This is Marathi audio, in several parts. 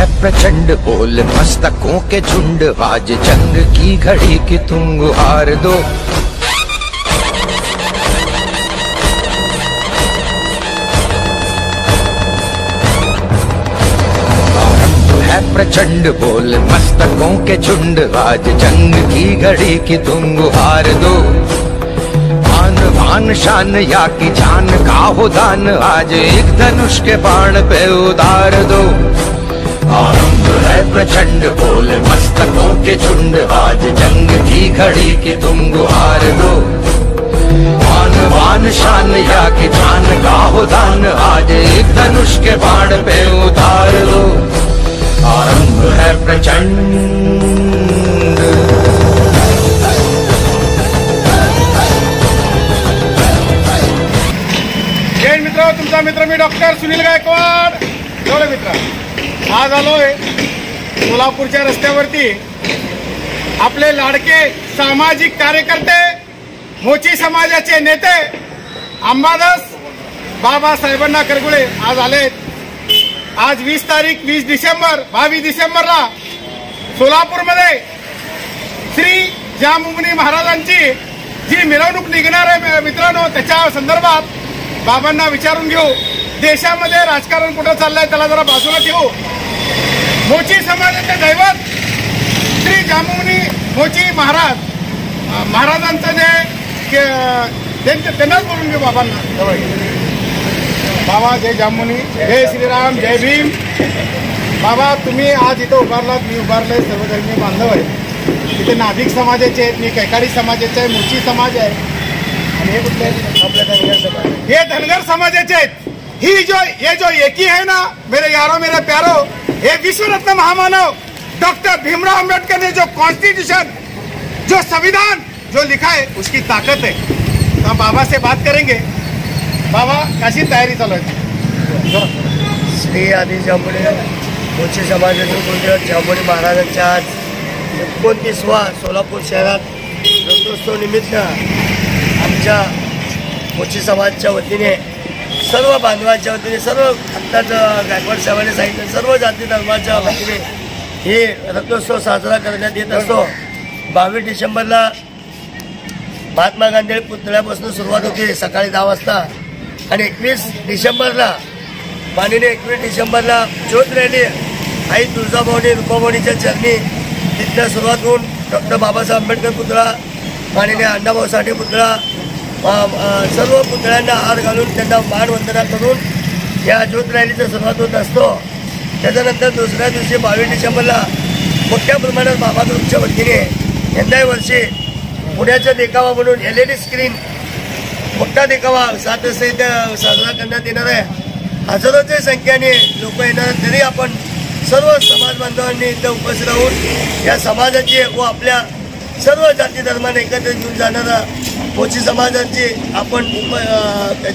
है प्रचंड, बोल मस्तकों के झुंड, आज जंग की घड़ी की तुम गुहार दो। प्रचंड, बोल मस्तकों के झुंड, आज जंग की घड़ी की तुम गुहार दो। आन बान शान या की जान का हो दान, आज एक धनुष के बाण पे उतार दो। आरंभ है प्रचंड, बोल मस्तकों के झुंड, आज जंग की घड़ी की तुम गुहार दो। आन बान शान या की जान का हो दान, आज एक धनुष के बाण पे उतार दो। आरंभ है प्रचंड। जय मित्र, तुमचा मित्र मी डॉक्टर सुनील गायकवाड बोला मित्र। आज आलोय सोलापूरच्या रस्त्यावरती आपले लाडके सामाजिक कार्यकर्ते, मोची समाजाचे नेते अंबादास बाबासाहेबांना करगुळे आज आलेत। आज 20 तारीख 20 डिसेंबर 22 डिसेंबरला सोलापूरमध्ये श्री जामुनी महाराजांची जी मिरवणूक निघणार आहे मित्रांनो, त्याच्या संदर्भात बाबांना विचारून घेऊ। देशामध्ये राजकारण कुठं चाललंय त्याला जरा बाजूला ठेवू। मोची समाजाचे दैवत श्री जामुनी मोची महाराजांचं जे त्यांनाच बोलून घेऊ बाबांना। बाबा जय जामुनी, जय श्रीराम, जय भीम। बाबा तुम्ही आज इथं उभारलात, मी उभारले, सर्वधर्मीय बांधव आहे। इथे नाभिक समाजाचे आहेत, मी कैकाडी समाजाचे आहे, मोची समाज आहे आणि हे कुठले आपल्या धनगर समाज, हे धनगर समाजाचे आहेत। ये जो एकी है ना मेरे यारों मेरे प्यारो, ये विश्वरत्न महामानव डॉक्टर भीमराव अंबेडकर ने जो कॉन्स्टिट्यूशन, जो संविधान जो लिखा है, उसकी ताकत है। तो हम बाबा से बात करेंगे। बाबा कशी तयारी चालू आहे? श्री आदी जांभुणी मोची समाजाचे जांभुणी महाराजांच्या आज 29वा सोलापूर शहरात रथोत्सव निमित्त आमच्या मोची समाजाच्या वतीने, सर्व बांधवांच्या वतीने, सर्व आत्ताच गायकवाड साहेबांनी सांगितलं सर्व जाती धर्माच्या वतीने हे रथोत्सव साजरा करण्यात येत असतो। 22 डिसेंबरला महात्मा गांधी पुतळ्यापासून सुरुवात होते सकाळी 10 वाजता आणि 21 डिसेंबरला माननीय 21 डिसेंबरला ज्योत रॅली आई तुळजाभवानी रूपाभवानीच्या चरणी तिथनं सुरुवात होऊन डॉक्टर बाबासाहेब आंबेडकर पुतळा, माननीय अण्णाभाऊ साठे पुतळा, सर्व पुतळ्यांना हार घालून त्यांना मानवंदना करून या ज्योत रॅलीचा सुरुवात होत असतो। त्याच्यानंतर दुसऱ्या दिवशी 22 डिसेंबरला मोठ्या प्रमाणात बाबा ग्रुपच्या वतीने यंदाही वर्षी पुण्याचा देखावा म्हणून LED स्क्रीन मोठा देखावा 7 वाजता इथं साजरा करण्यात येणार आहे। हजारोच्या संख्येने लोक येणार, तरी आपण सर्व समाज बांधवांनी इथं उपस्थित राहून या समाजाची व आपल्या सर्व जाती धर्माने एकत्र घेऊन जाणारा मोची समाजाची आपण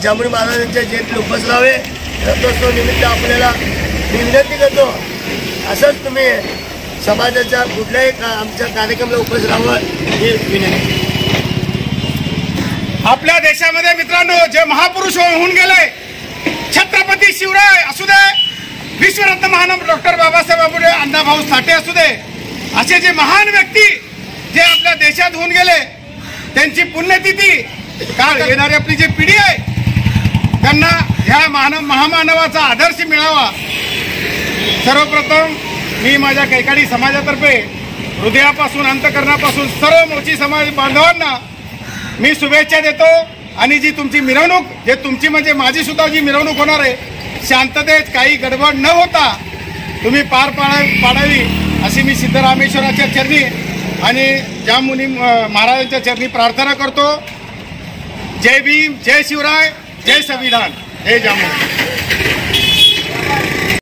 जांभुणी महाराजांच्या जयंतीला उपस्थित राहावे। रथोत्सव निमित्त आपल्याला मी विनंती करतो, असंच तुम्ही समाजाच्या कुठल्याही आमच्या कार्यक्रमाला उपस्थित राहावं ही विनंती। आपल्या देशामध्ये मित्रांनो जे महापुरुष होऊन गेले, छत्रपती शिवराय असू दे, विश्वरत्न महामानव डॉक्टर बाबासाहेब आंबेडकर, अण्णाभाऊ साठे असू दे, असे जे महान व्यक्ती जे आपल्या देशात होऊन गेले, त्यांची पुण्यतिथी काळ येणारी आपली जी पिढी आहे त्यांना ह्या महामानवाचा आदर्श मिळावा। सर्वप्रथम मी माझ्या कैकाडी समाजातर्फे हृदयापासून अंतकरणापासून सर्व मोची समाज बांधवांना मी शुभेच्छा देतो। आणि जी तुमची मिरवणूक, जे तुमची म्हणजे माझी सुद्धा जी मिरवणूक होणार आहे, शांततेत काही गडबड न होता तुम्ही पार पाडावी अशी मी सिद्धरामेश्वराच्या चरणी आणि जामुनी महाराजांच्या चरणी प्रार्थना करतो। जय भीम, जय शिवराय, जय संविधान, जय जामुनी।